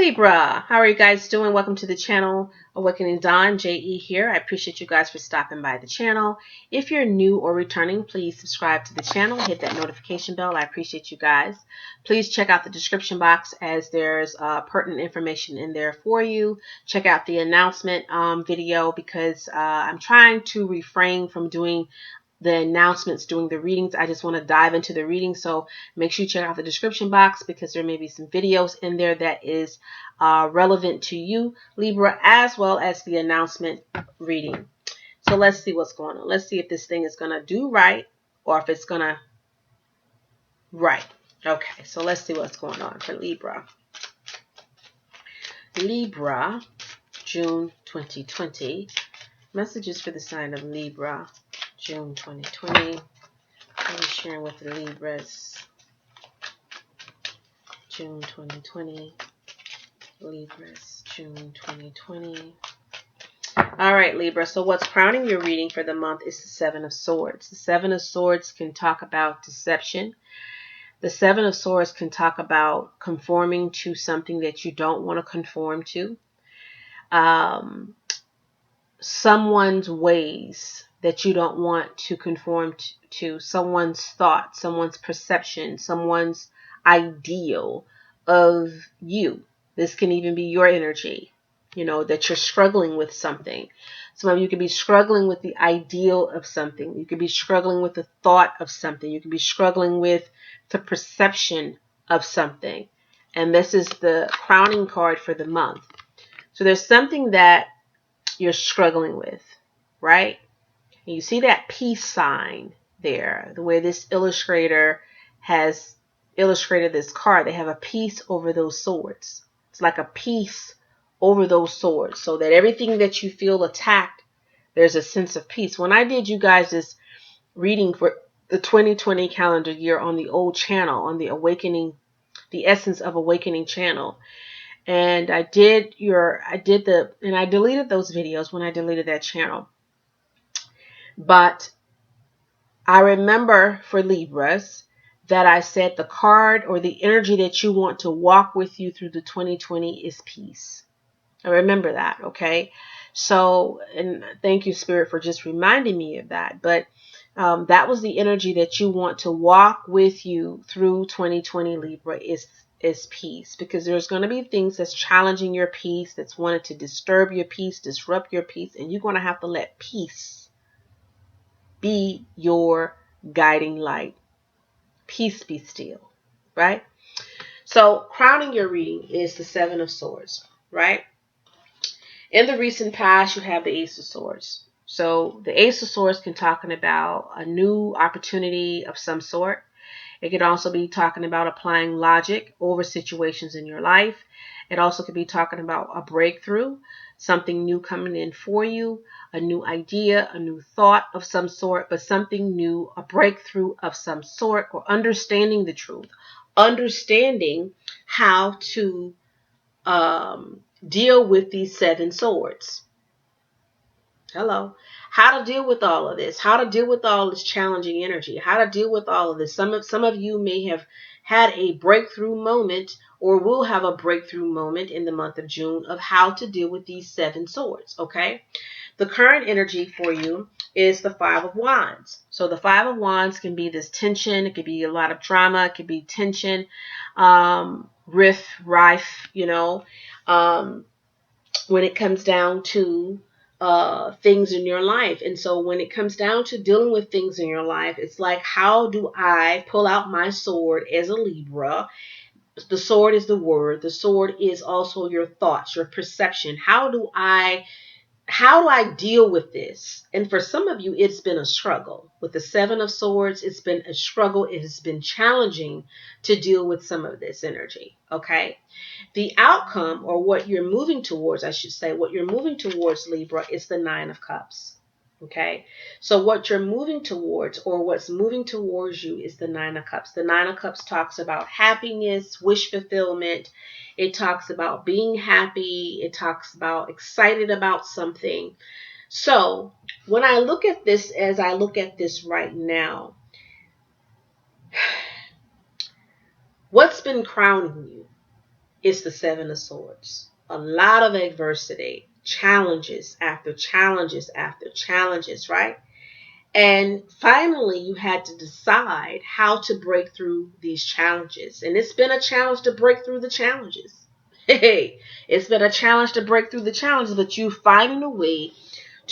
Libra, how are you guys doing? Welcome to the channel. Awakening Dawn, JE here. I appreciate you guys for stopping by the channel. If you're new or returning, please subscribe to the channel. Hit that notification bell. I appreciate you guys. Please check out the description box as there's pertinent information in there for you. Check out the announcement video because I'm trying to refrain from doing the announcements during the readings. I just want to dive into the reading, so make sure you check out the description box because there may be some videos in there that is relevant to you, Libra, as well as the announcement reading. So let's see what's going on. Let's see if this thing is going to do right or if it's going to Okay, so let's see what's going on for Libra. Libra, June 2020. Messages for the sign of Libra, June 2020. I'm sharing with the Libras, June 2020. Libras, June 2020. All right, Libra. So what's crowning your reading for the month is the Seven of Swords. The Seven of Swords can talk about deception. The Seven of Swords can talk about conforming to something that you don't want to conform to. Someone's ways that you don't want to conform to, someone's thought, someone's perception, someone's ideal of you. This can even be your energy, that you're struggling with something. Some of you could be struggling with the ideal of something. You could be struggling with the thought of something. You could be struggling with the perception of something. And this is the crowning card for the month. So there's something that you're struggling with, right? And you see that peace sign there, the way this illustrator has illustrated this card. They have a peace over those swords. It's like a peace over those swords, so that everything that you feel attacked, there's a sense of peace. When I did you guys this reading for the 2020 calendar year on the old channel, on the Awakening, the Essence of Awakening channel, and I deleted those videos when I deleted that channel. But I remember for Libras that I said the card or the energy that you want to walk with you through the 2020 is peace. I remember that, okay? So, and thank you, Spirit, for just reminding me of that. But that was the energy that you want to walk with you through 2020, Libra, is peace. Because there's going to be things that's challenging your peace, that's wanted to disturb your peace, disrupt your peace, and you're going to have to let peace be your guiding light. Peace be still, right? So crowning your reading is the Seven of Swords, right? In the recent past, you have the Ace of Swords. So the Ace of Swords can talking about a new opportunity of some sort. It could also be talking about applying logic over situations in your life. It also could be talking about a breakthrough, something new coming in for you, a new idea, a new thought of some sort, but something new, a breakthrough of some sort, or understanding the truth, understanding how to deal with these seven swords. Hello. How to deal with all of this, how to deal with all this challenging energy, how to deal with all of this. Some of you may have had a breakthrough moment or will have a breakthrough moment in the month of June of how to deal with these seven swords, okay? The current energy for you is the Five of Wands. So the Five of Wands can be this tension. It could be a lot of drama. It could be tension, rife, when it comes down to things in your life. And so when it comes down to dealing with things in your life, it's like, how do I pull out my sword as a Libra? The sword is the word. The sword is also your thoughts, your perception. How do I deal with this? And for some of you, it's been a struggle. With the Seven of Swords, it's been a struggle. It has been challenging to deal with some of this energy, okay? The outcome, or what you're moving towards, I should say, what you're moving towards, Libra, is the Nine of Cups, okay? So what you're moving towards, or what's moving towards you, is the Nine of Cups. The Nine of Cups talks about happiness, wish fulfillment. It talks about being happy. It talks about excited about something. So when I look at this, as I look at this right now, what's been crowning you It's the Seven of Swords. A lot of adversity, challenges after challenges after challenges, right? And finally, you had to decide how to break through these challenges. And it's been a challenge to break through the challenges. Hey, it's been a challenge to break through the challenges, but you finding a way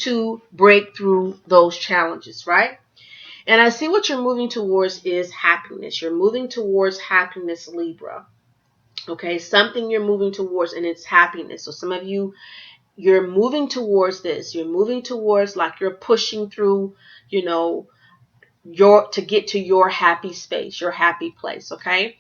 to break through those challenges, right? And I see what you're moving towards is happiness. You're moving towards happiness, Libra. Okay, something you're moving towards, and it's happiness. So some of you, you're moving towards this. You're moving towards, like, you're pushing through, you know, your to get to your happy space, your happy place. Okay.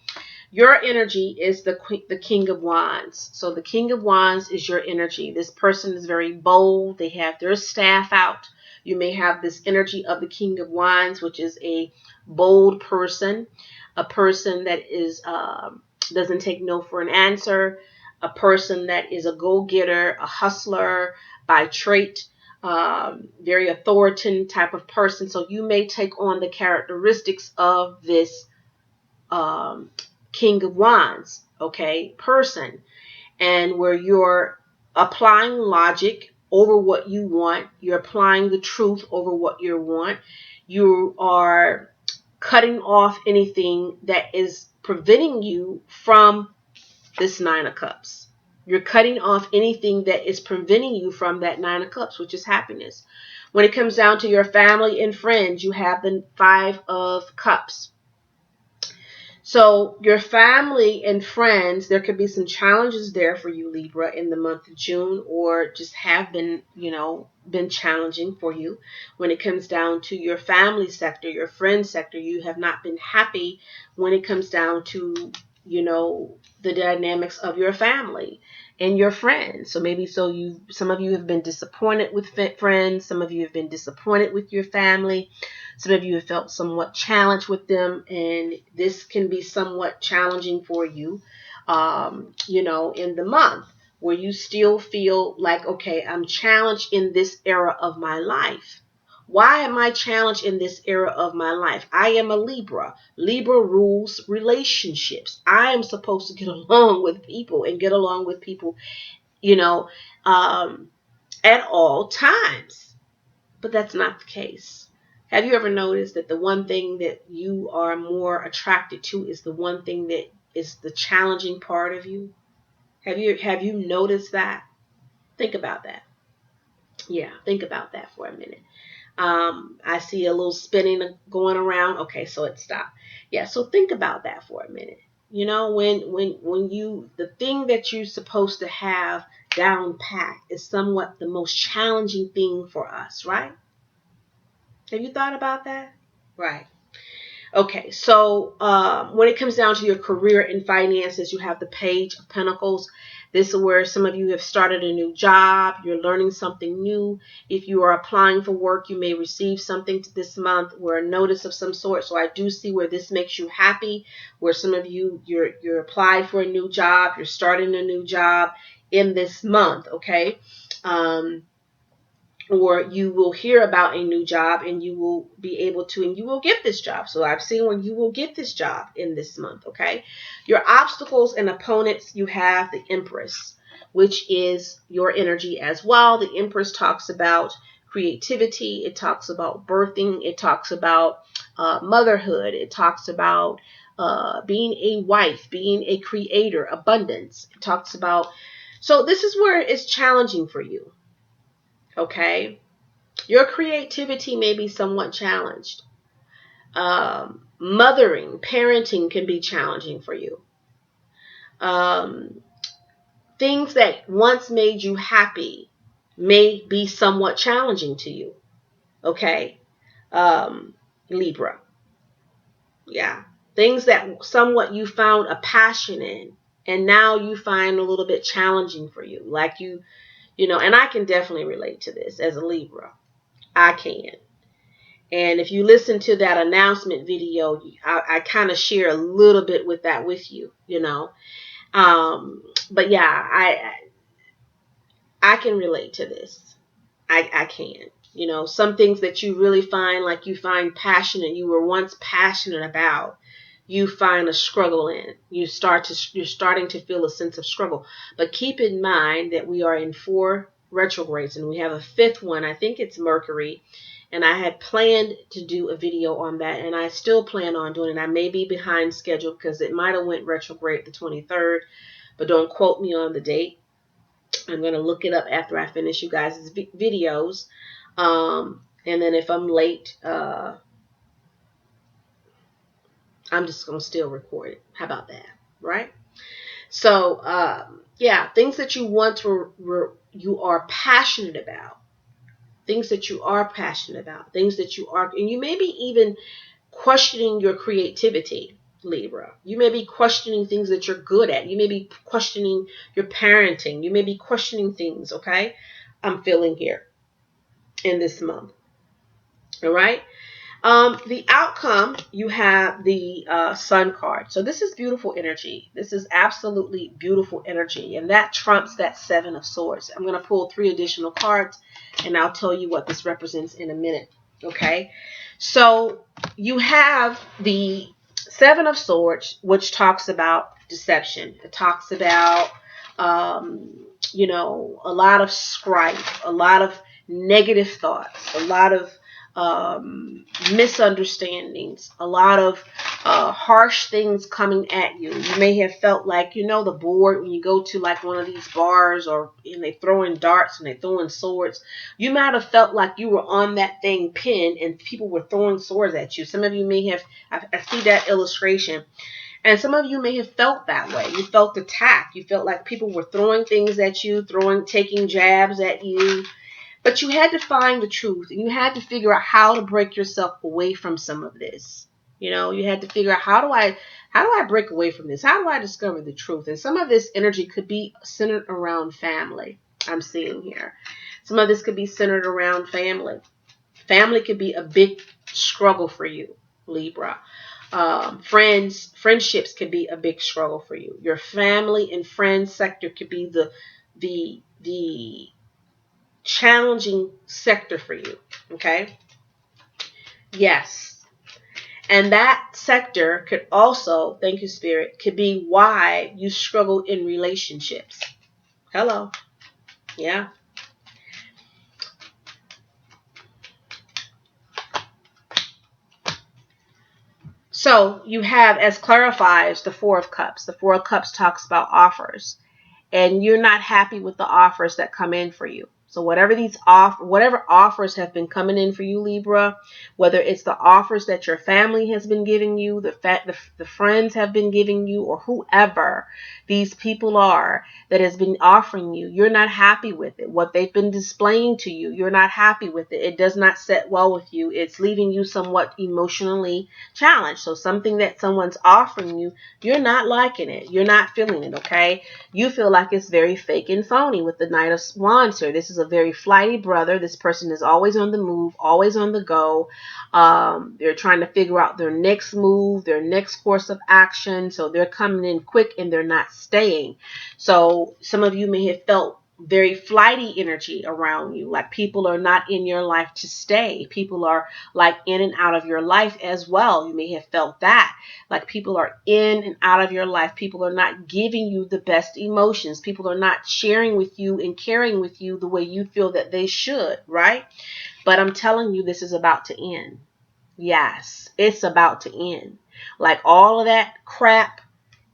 Your energy is the King of Wands. So the King of Wands is your energy. This person is very bold. They have their staff out. You may have this energy of the King of Wands, which is a bold person, a person that is doesn't take no for an answer, a person that is a go-getter, a hustler by trait, very authoritarian type of person. So you may take on the characteristics of this um, King of Wands, okay, person, and where you're applying logic over what you want, you're applying the truth over what you want, you are cutting off anything that is preventing you from this Nine of Cups. You're cutting off anything that is preventing you from that Nine of Cups, which is happiness. When it comes down to your family and friends, you have the Five of Cups. So your family and friends, there could be some challenges there for you, Libra, in the month of June, or just have been, been challenging for you. When it comes down to your family sector, your friend sector, you have not been happy when it comes down to, the dynamics of your family and your friends. So maybe some of you have been disappointed with friends, some of you have been disappointed with your family. Some of you have felt somewhat challenged with them, and this can be somewhat challenging for you, in the month where you still feel like, okay, I'm challenged in this era of my life. Why am I challenged in this era of my life? I am a Libra. Libra rules relationships. I am supposed to get along with people and get along with people, at all times. But that's not the case. Have you ever noticed that the one thing that you are more attracted to is the one thing that is the challenging part of you? Have you noticed that? Think about that. Yeah, think about that for a minute. I see a little spinning going around. Okay, so it stopped. Yeah, so think about that for a minute. When you the thing that you're supposed to have down pat is somewhat the most challenging thing for us, right? Have you thought about that? Right. Okay, so when it comes down to your career and finances, you have the Page of Pentacles. This is where some of you have started a new job. You're learning something new. If you are applying for work, you may receive something this month or a notice of some sort. So I do see where this makes you happy, where some of you, you're applied for a new job. You're starting a new job in this month, okay? Or you will hear about a new job and you will be able to, and you will get this job. So I've seen where you will get this job in this month, okay? Your obstacles and opponents, you have the Empress, which is your energy as well. The Empress talks about creativity. It talks about birthing. It talks about motherhood. It talks about being a wife, being a creator, abundance. It talks about, so this is where it's challenging for you. Okay, your creativity may be somewhat challenged. Mothering, parenting can be challenging for you. Things that once made you happy may be somewhat challenging to you. Okay, Libra. Yeah, things that somewhat you found a passion in, and now you find a little bit challenging for you. Like and I can definitely relate to this as a Libra. I can. And if you listen to that announcement video, I kind of share a little bit with you, But yeah, I can relate to this. I can. Some things that you really find, like you find passionate, you were once passionate about, you find a struggle in. You're starting to feel a sense of struggle. But keep in mind that we are in 4 retrogrades and we have a 5th one. I think it's Mercury. And I had planned to do a video on that, and I still plan on doing it. I may be behind schedule because it might have went retrograde the 23rd, but don't quote me on the date. I'm going to look it up after I finish you guys' videos. And then if I'm late, I'm just going to still record it. How about that? Right? So, yeah, things that you want to, you are passionate about. Things that you are passionate about. Things that you are, and you may be even questioning your creativity, Libra. You may be questioning things that you're good at. You may be questioning your parenting. You may be questioning things, okay? I'm feeling here in this month. All right? The outcome, you have the Sun card. So this is beautiful energy. This is absolutely beautiful energy. And that trumps that 7 of Swords. I'm going to pull 3 additional cards, and I'll tell you what this represents in a minute. Okay? So you have the 7 of Swords, which talks about deception. It talks about, a lot of strife, a lot of negative thoughts, a lot of misunderstandings, a lot of harsh things coming at you. You may have felt like, the board when you go to like one of these bars and they throwing darts and they throwing swords. You might have felt like you were on that thing pinned and people were throwing swords at you. Some of you may have, I see that illustration. And some of you may have felt that way. You felt attacked. You felt like people were throwing things at you, taking jabs at you. But you had to find the truth, and you had to figure out how to break yourself away from some of this. You had to figure out how do I break away from this? How do I discover the truth? And some of this energy could be centered around family. I'm seeing here. Some of this could be centered around family. Family could be a big struggle for you, Libra. Friendships could be a big struggle for you. Your family and friends sector could be the challenging sector for you. Okay? Yes. And that sector could also, thank you, Spirit, could be why you struggle in relationships. Hello. Yeah. So you have, as clarifies, the 4 of Cups. The 4 of Cups talks about offers. And you're not happy with the offers that come in for you. So whatever offers have been coming in for you, Libra, whether it's the offers that your family has been giving you, the friends have been giving you, or whoever these people are that has been offering you, you're not happy with it. What they've been displaying to you, you're not happy with it. It does not set well with you. It's leaving you somewhat emotionally challenged. So something that someone's offering you, you're not liking it. You're not feeling it, okay? You feel like it's very fake and phony with the Knight of Wands here. This is a very flighty brother. This person is always on the move, always on the go. They're trying to figure out their next move, their next course of action. So they're coming in quick and they're not staying. So some of you may have felt very flighty energy around you, like people are not in your life to stay. People are like in and out of your life as well. You may have felt that, like people are in and out of your life. People are not giving you the best emotions. People are not sharing with you and caring with you the way you feel that they should, right? But I'm telling you, this is about to end. Yes, it's about to end. Like all of that crap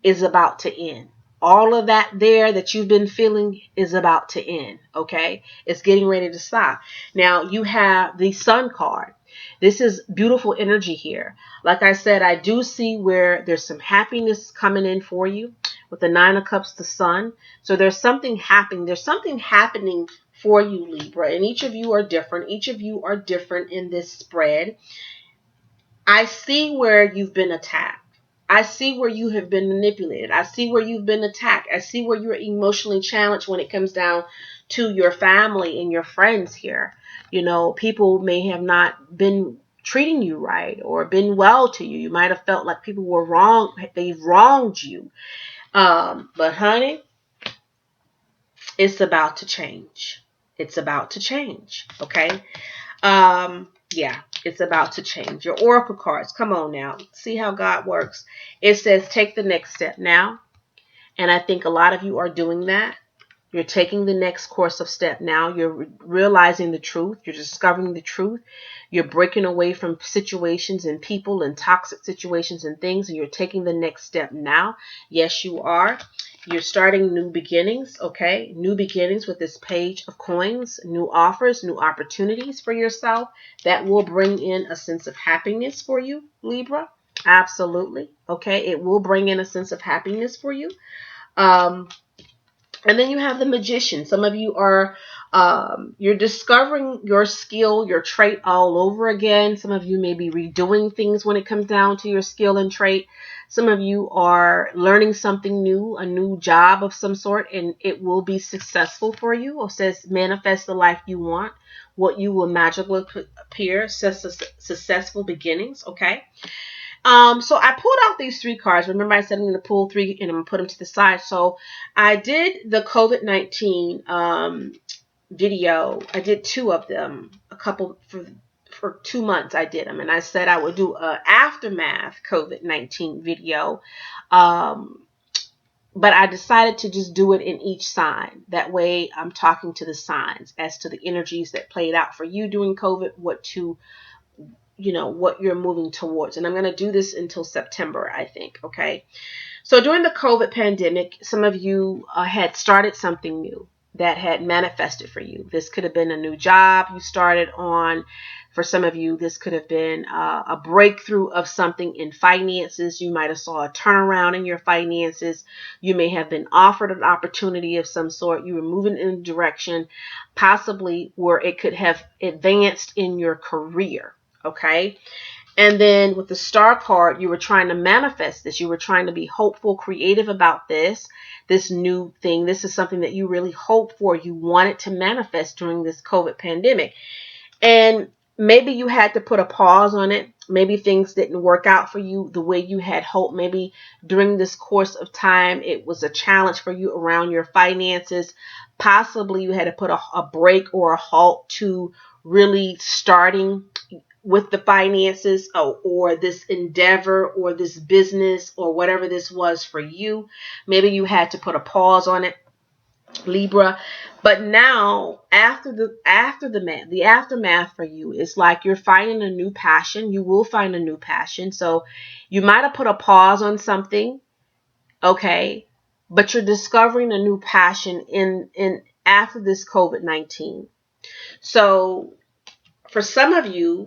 is about to end. All of that there that you've been feeling is about to end, okay? It's getting ready to stop. Now, you have the Sun card. This is beautiful energy here. Like I said, I do see where there's some happiness coming in for you with the 9 of Cups, the Sun. So there's something happening. There's something happening for you, Libra. And each of you are different. Each of you are different in this spread. I see where you've been attacked. I see where you have been manipulated. I see where you've been attacked. I see where you're emotionally challenged when it comes down to your family and your friends here. People may have not been treating you right or been well to you. You might have felt like people were wrong. They've wronged you. But honey, it's about to change. It's about to change. Okay. Yeah. It's about to change. Your oracle cards, come on now. See how God works. It says take the next step now. And I think a lot of you are doing that. You're taking the next course of step now. You're realizing the truth. You're discovering the truth. You're breaking away from situations and people and toxic situations and things, and you're taking the next step now. Yes, you are. You're starting new beginnings, okay? New beginnings with this page of coins, new offers, new opportunities for yourself that will bring in a sense of happiness for you, Libra. Absolutely, okay? It will bring in a sense of happiness for you. And then you have the magician. Some of you are, you're discovering your skill, your trait all over again. Some of you may be redoing things when it comes down to your skill and trait. Some of you are learning something new, a new job of some sort, and it will be successful for you. It says manifest the life you want. What you will magically appear, successful beginnings, okay? So I pulled out these three cards. Remember I said I'm going to pull three and I'm going to put them to the side. So I did the COVID-19 video. I did two of them, a couple for 2 months I did them. And I said I would do a aftermath COVID-19 video. But I decided to just do it in each sign. That way I'm talking to the signs as to the energies that played out for you during COVID, what you're moving towards. And I'm going to do this until September, I think. Okay. So during the COVID pandemic, some of you had started something new that had manifested for you. This could have been a new job you started on. For some of you, this could have been a breakthrough of something in finances. You might have saw a turnaround in your finances. You may have been offered an opportunity of some sort. You were moving in a direction, possibly where it could have advanced in your career. Okay. And then with the star card, you were trying to manifest this. You were trying to be hopeful, creative about this new thing. This is something that you really hope for. You wanted to manifest during this COVID pandemic. And maybe you had to put a pause on it. Maybe things didn't work out for you the way you had hoped. Maybe during this course of time, it was a challenge for you around your finances. Possibly you had to put a break or a halt to really starting with the finances or this endeavor or this business or whatever this was for you. Maybe you had to put a pause on it, Libra. But now after the aftermath for you is like you're finding a new passion. You will find a new passion. So you might have put a pause on something, okay, but you're discovering a new passion in after this COVID-19. So for some of you,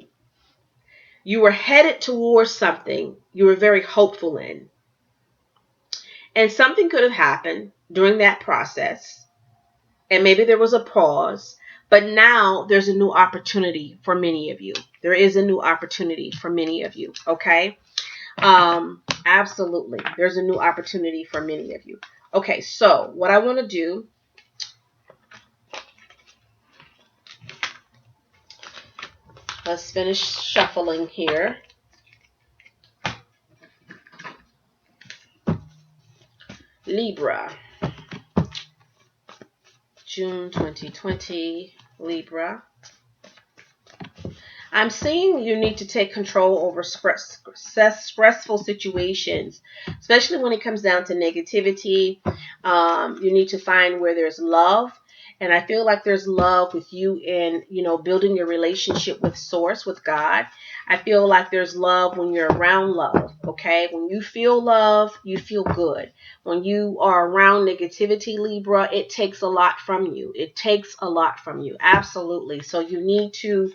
you were headed towards something you were very hopeful in. And something could have happened during that process. And maybe there was a pause. But now there's a new opportunity for many of you. There is a new opportunity for many of you. Okay? Absolutely. There's a new opportunity for many of you. Okay, so what I want to do, let's finish shuffling here. Libra, June 2020, Libra. I'm seeing you need to take control over stressful situations, especially when it comes down to negativity. You need to find where there's love. And I feel like there's love with you in, building your relationship with Source, with God. I feel like there's love when you're around love, okay? When you feel love, you feel good. When you are around negativity, Libra, it takes a lot from you. It takes a lot from you, absolutely. So you need to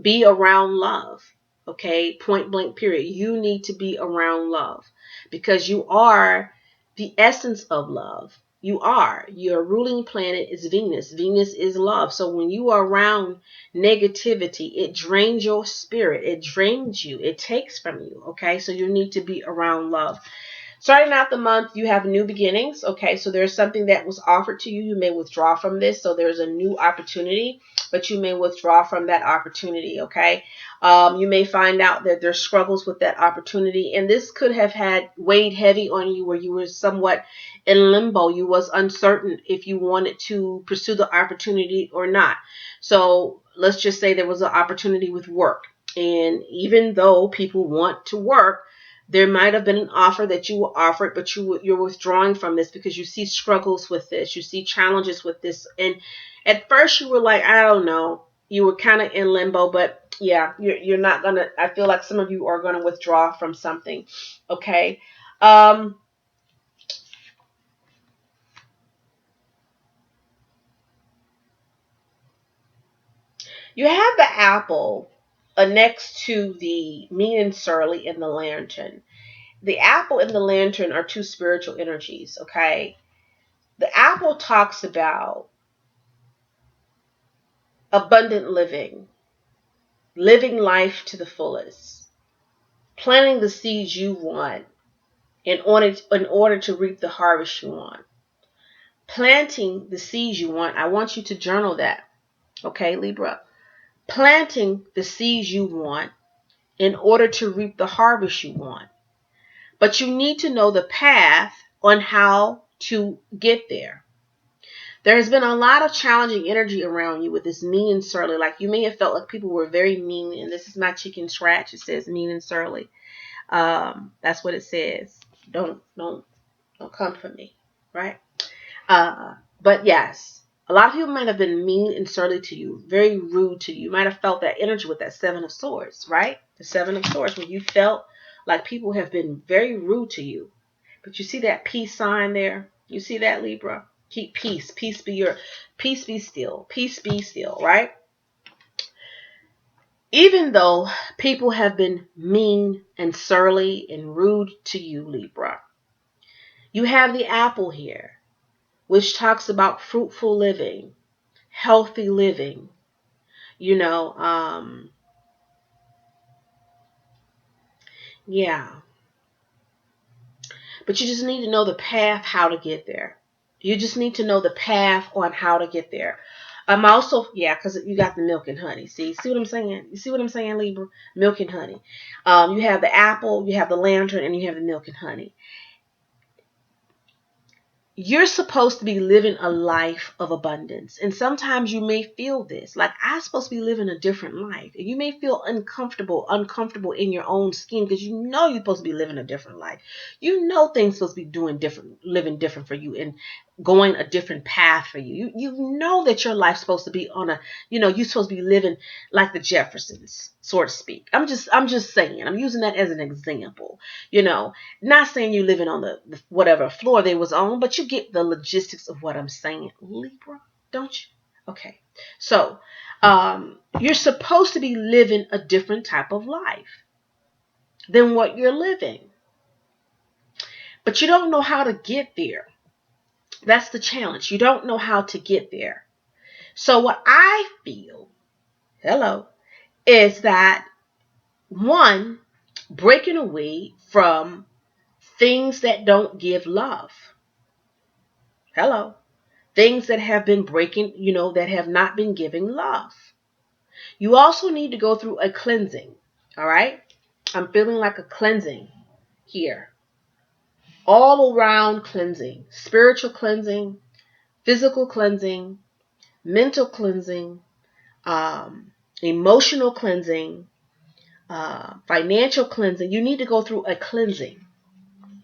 be around love, okay? Point blank, period. You need to be around love because you are the essence of love. You are. Your ruling planet is Venus. Venus is love. So when you are around negativity, it drains your spirit. It drains you. It takes from you, okay? So you need to be around love. Starting out the month, you have new beginnings. Okay, so there's something that was offered to you. You may withdraw from this. So there's a new opportunity, but you may withdraw from that opportunity. Okay, you may find out that there's struggles with that opportunity, and this could have had weighed heavy on you, where you were somewhat in limbo. You was uncertain if you wanted to pursue the opportunity or not. So let's just say there was an opportunity with work. And even though people want to work, there might have been an offer that you were offered, but you're withdrawing from this because you see struggles with this. You see challenges with this. And at first you were like, I don't know. You were kind of in limbo, but yeah, you're not going to, I feel like some of you are going to withdraw from something. Okay. Um, You have the apple next to the mean and surly and the lantern. The apple and the lantern are two spiritual energies, okay? The apple talks about abundant living, living life to the fullest, planting the seeds you want in order to reap the harvest you want. Planting the seeds you want, I want you to journal that, okay, Libra? Planting the seeds you want in order to reap the harvest you want. But you need to know the path on how to get there. There has been a lot of challenging energy around you with this mean and surly. Like you may have felt like people were very mean, and this is not chicken scratch. It says mean and surly. That's what it says. Don't come for me, right? But yes, a lot of people might have been mean and surly to you, very rude to you. You might have felt that energy with that Seven of Swords, right? The Seven of Swords, when you felt like people have been very rude to you. But you see that peace sign there? You see that, Libra? Keep peace. Peace be still. Peace be still, right? Even though people have been mean and surly and rude to you, Libra, you have the apple here, which talks about fruitful living, healthy living, you know, yeah. But you just need to know the path how to get there. You just need to know the path on how to get there. I'm also, yeah, because you got the milk and honey. See what I'm saying? You see what I'm saying, Libra? Milk and honey. You have the apple, you have the lantern, and you have the milk and honey. You're supposed to be living a life of abundance. And sometimes you may feel this, like I'm supposed to be living a different life. And you may feel uncomfortable in your own skin because you know you're supposed to be living a different life. You know things supposed to be doing different, living different for you and going a different path for you. You know that your life's supposed to be on a, you're supposed to be living like the Jeffersons, so to speak. I'm just saying, I'm using that as an example, not saying you're living on the whatever floor they was on, but you get the logistics of what I'm saying, Libra, don't you? Okay. So, you're supposed to be living a different type of life than what you're living. But you don't know how to get there. That's the challenge. You don't know how to get there. So what I feel, is that one, breaking away from things that don't give love. Hello. Things that have been breaking, that have not been giving love. You also need to go through a cleansing. All right. I'm feeling like a cleansing here. All around cleansing. Spiritual cleansing, physical cleansing, mental cleansing, emotional cleansing, financial cleansing. You need to go through a cleansing.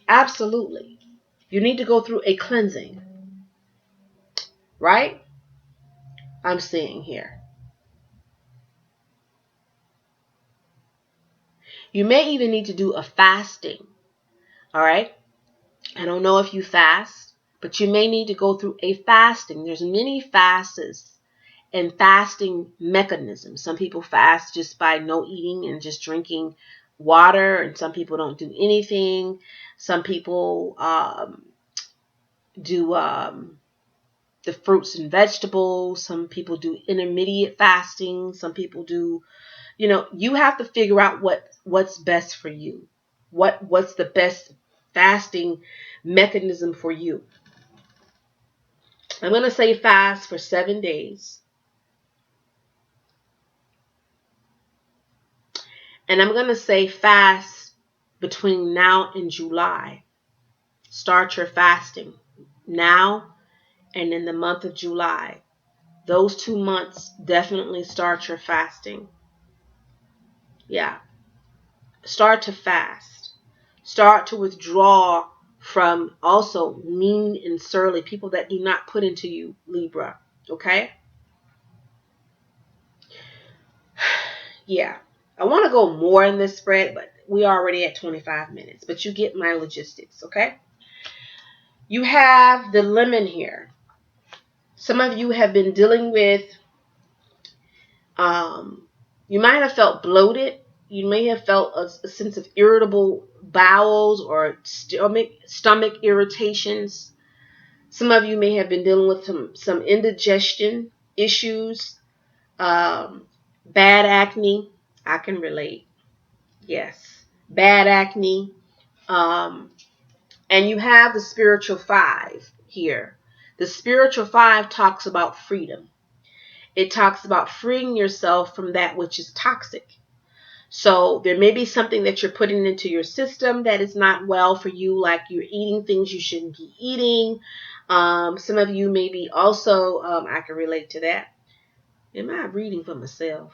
Absolutely. You need to go through a cleansing. Right? I'm seeing here. You may even need to do a fasting. All right? I don't know if you fast, but you may need to go through a fasting. There's many fasts and fasting mechanisms. Some people fast just by no eating and just drinking water, and some people don't do anything. Some people do the fruits and vegetables. Some people do intermediate fasting. Some people do, you have to figure out what's best for you. What's the best fasting mechanism for you. I'm going to say fast for 7 days. And I'm going to say fast between now and July. Start your fasting now and in the month of July. those 2 months, definitely start your fasting. Yeah. Start to fast. Start to withdraw from also mean and surly people that do not put into you, Libra. Okay? Yeah. I want to go more in this spread, but we are already at 25 minutes. But you get my logistics, okay? You have the lemon here. Some of you have been dealing with, you might have felt bloated. You may have felt a sense of irritable bowels or stomach irritations. Some of you may have been dealing with some indigestion issues, bad acne. I can relate. Yes. Bad acne. Um, and you have the spiritual 5 here. The spiritual 5 talks about freedom. It talks about freeing yourself from that which is toxic. So there may be something that you're putting into your system that is not well for you, like you're eating things you shouldn't be eating. Some of you may be also, I can relate to that. Am I reading for myself?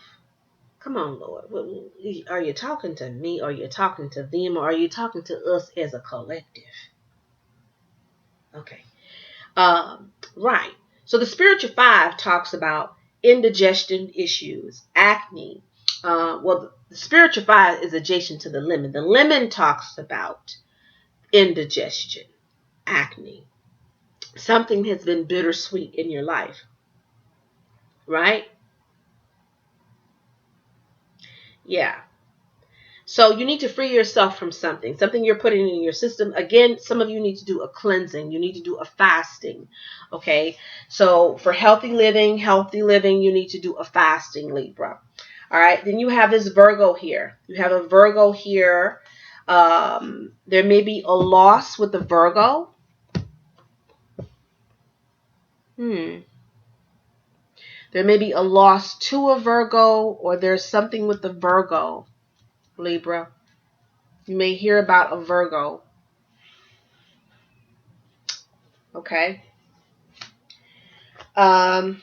Come on, Lord. Are you talking to me? Or are you talking to them? Or are you talking to us as a collective? Okay. Right. So the spiritual 5 talks about indigestion issues, acne. The spiritual 5 is adjacent to the lemon. The lemon talks about indigestion, acne. Something has been bittersweet in your life, right? Yeah. So you need to free yourself from something you're putting in your system. Again, some of you need to do a cleansing. You need to do a fasting. Okay. So for healthy living, you need to do a fasting, Libra. All right. Then you have this Virgo here. You have a Virgo here. There may be a loss with the Virgo. There may be a loss to a Virgo, or there's something with the Virgo, Libra. You may hear about a Virgo. Okay. You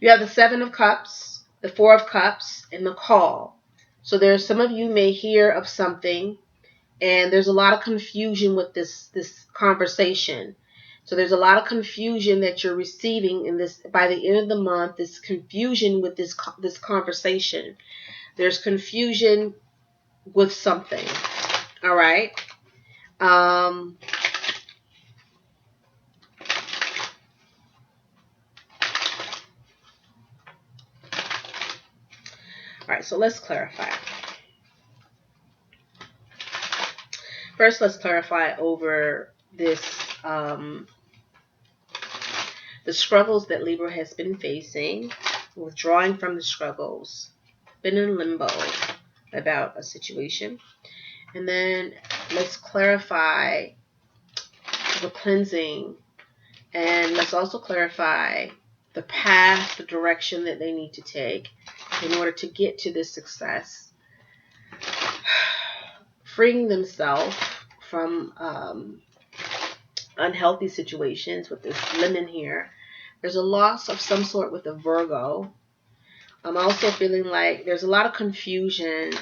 have the 7 of Cups, the 4 of Cups, and the Call. So there's some of you may hear of something, and there's a lot of confusion with this conversation. So there's a lot of confusion that you're receiving in this by the end of the month. This confusion with this conversation. There's confusion with something. All right. All right. So let's clarify. First, let's clarify over this. The struggles that Libra has been facing, withdrawing from the struggles, been in limbo about a situation. And then let's clarify the cleansing, and let's also clarify the path, the direction that they need to take in order to get to this success. Freeing themselves from unhealthy situations with this lemon here. There's a loss of some sort with a Virgo. I'm also feeling like there's a lot of confusion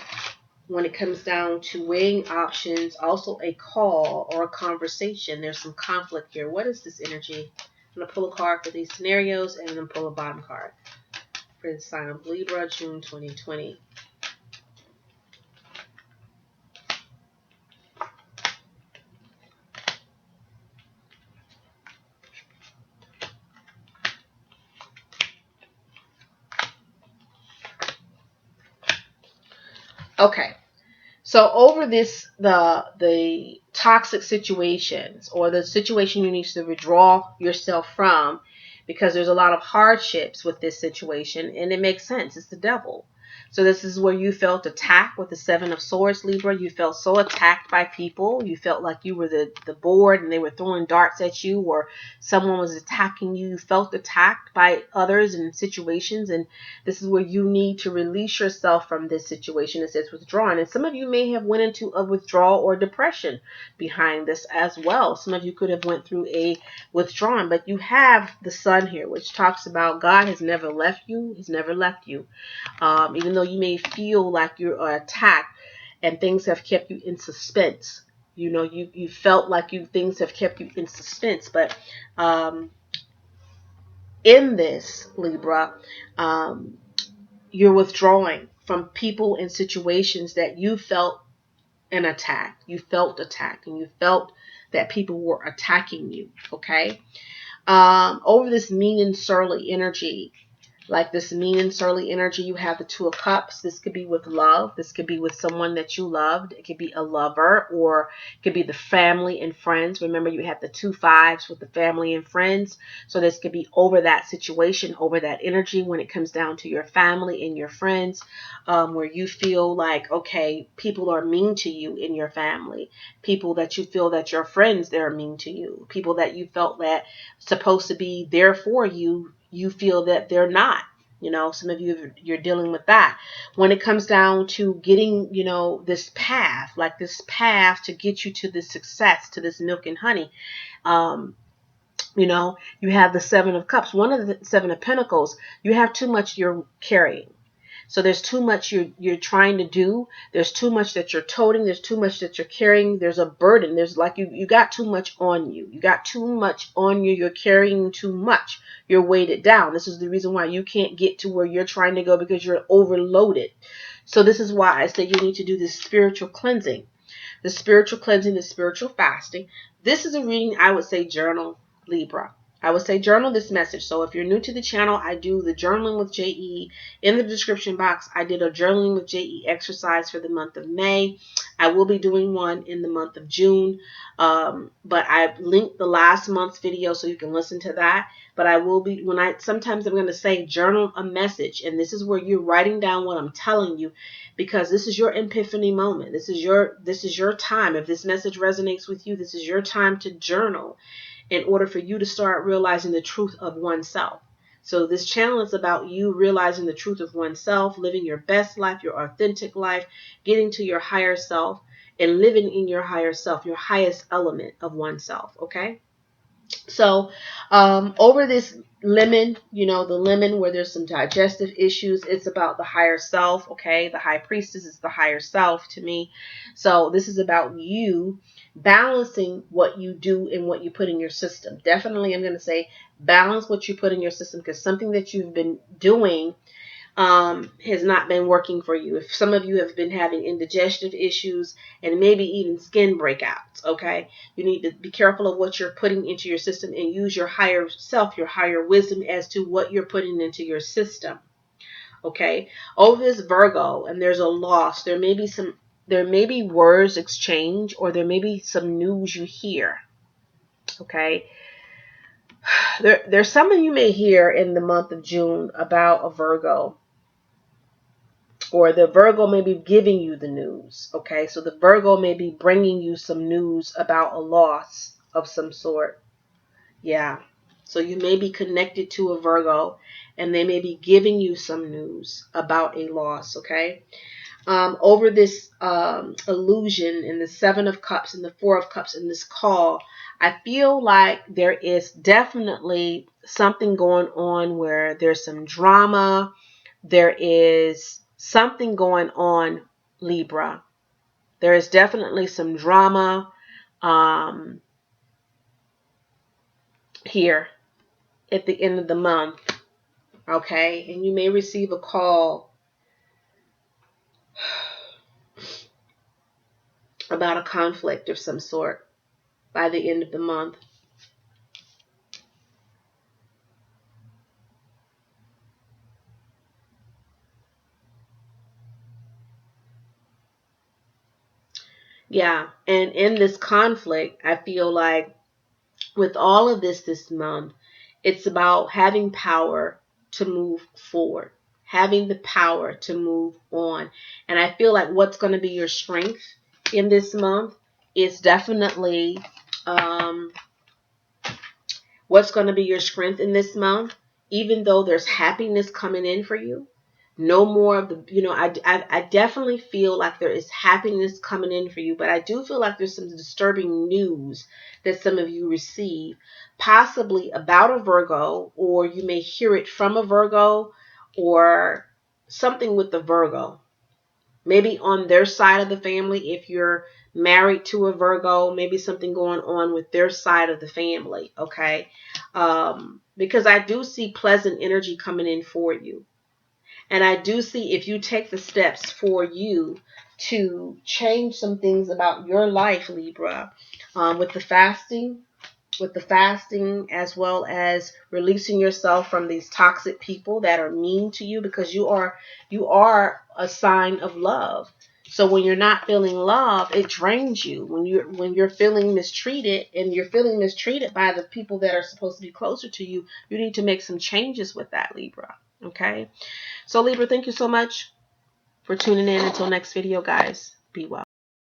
when it comes down to weighing options. Also a call or a conversation. There's some conflict here. What is this energy? I'm going to pull a card for these scenarios and then pull a bottom card for the sign of Libra, June 2020. Okay, so over this, the toxic situations or the situation you need to withdraw yourself from, because there's a lot of hardships with this situation, and it makes sense. It's the devil. So this is where you felt attacked with the Seven of Swords, Libra. You felt so attacked by people. You felt like you were the board and they were throwing darts at you, or someone was attacking you. You felt attacked by others and situations. And this is where you need to release yourself from this situation. It says withdrawn. And some of you may have went into a withdrawal or depression behind this as well. Some of you could have went through a withdrawn, but you have the Sun here, which talks about God has never left you. He's never left you. Even though you may feel like you're attacked and things have kept you in suspense. You know, you felt like things have kept you in suspense. But in this, Libra, you're withdrawing from people and situations that you felt an attack. You felt attacked and you felt that people were attacking you. Okay. Over this mean and surly energy, like this mean and surly energy, you have the Two of Cups. This could be with love. This could be with someone that you loved. It could be a lover, or it could be the family and friends. Remember, you have the 2 5s with the family and friends. So this could be over that situation, over that energy when it comes down to your family and your friends, where you feel like, okay, people are mean to you in your family. People that you feel that your friends, they're mean to you. People that you felt that supposed to be there for you, you feel that they're not. You know, some of you, you're dealing with that. When it comes down to getting, you know, this path, like this path to get you to this success, to this milk and honey, you know, you have the Seven of Cups. One of the Seven of Pentacles, you have too much you're carrying. So there's too much you're trying to do. There's too much that you're toting. There's too much that you're carrying. There's a burden. There's like you got too much on you. You got too much on you. You're carrying too much. You're weighted down. This is the reason why you can't get to where you're trying to go, because you're overloaded. So this is why I say you need to do this spiritual cleansing. The spiritual cleansing, the spiritual fasting. This is a reading I would say journal, Libra. I would say journal this message. So if you're new to the channel, I do the journaling with JE. In the description box, I did a journaling with JE exercise for the month of May. I will be doing one in the month of June. But I linked the last month's video so you can listen to that. But I will be, sometimes I'm going to say journal a message. And this is where you're writing down what I'm telling you, because this is your epiphany moment. This is your time. If this message resonates with you, this is your time to journal, in order for you to start realizing the truth of oneself. So this channel is about you realizing the truth of oneself, living your best life, your authentic life, getting to your higher self, and living in your higher self, your highest element of oneself, okay? So over this lemon, you know, the lemon where there's some digestive issues, it's about the higher self, okay? The high priestess is the higher self to me. So this is about you balancing what you do and what you put in your system. Definitely, I'm going to say balance what you put in your system, because something that you've been doing has not been working for you. If some of you have been having indigestive issues and maybe even skin breakouts, okay, you need to be careful of what you're putting into your system and use your higher self, your higher wisdom as to what you're putting into your system, okay? Over this Virgo, and there's a loss. There may be words exchanged, or there may be some news you hear, okay? There's some of you may hear in the month of June about a Virgo, or the Virgo may be giving you the news, okay? So the Virgo may be bringing you some news about a loss of some sort. Yeah. So you may be connected to a Virgo, and they may be giving you some news about a loss, okay? Over this illusion in the Seven of Cups and the Four of Cups in this call, I feel like there is definitely something going on where there's some drama. There is something going on, Libra. There is definitely some drama here at the end of the month, okay? And you may receive a call about a conflict of some sort by the end of the month. Yeah, and in this conflict, I feel like with all of this month, it's about having power to move forward, having the power to move on. And I feel like what's going to be your strength in this month is definitely what's going to be your strength in this month, even though there's happiness coming in for you. No more of the, I definitely feel like there is happiness coming in for you, but I do feel like there's some disturbing news that some of you receive, possibly about a Virgo, or you may hear it from a Virgo, or something with the Virgo. Maybe on their side of the family, if you're married to a Virgo, maybe something going on with their side of the family, okay? Because I do see pleasant energy coming in for you. And I do see if you take the steps for you to change some things about your life, Libra, with the fasting, as well as releasing yourself from these toxic people that are mean to you, because you are a sign of love. So when you're not feeling love, it drains you. When you're feeling mistreated, and you're feeling mistreated by the people that are supposed to be closer to you, you need to make some changes with that, Libra. Okay? So Libra, thank you so much for tuning in. Until next video, guys. Be well.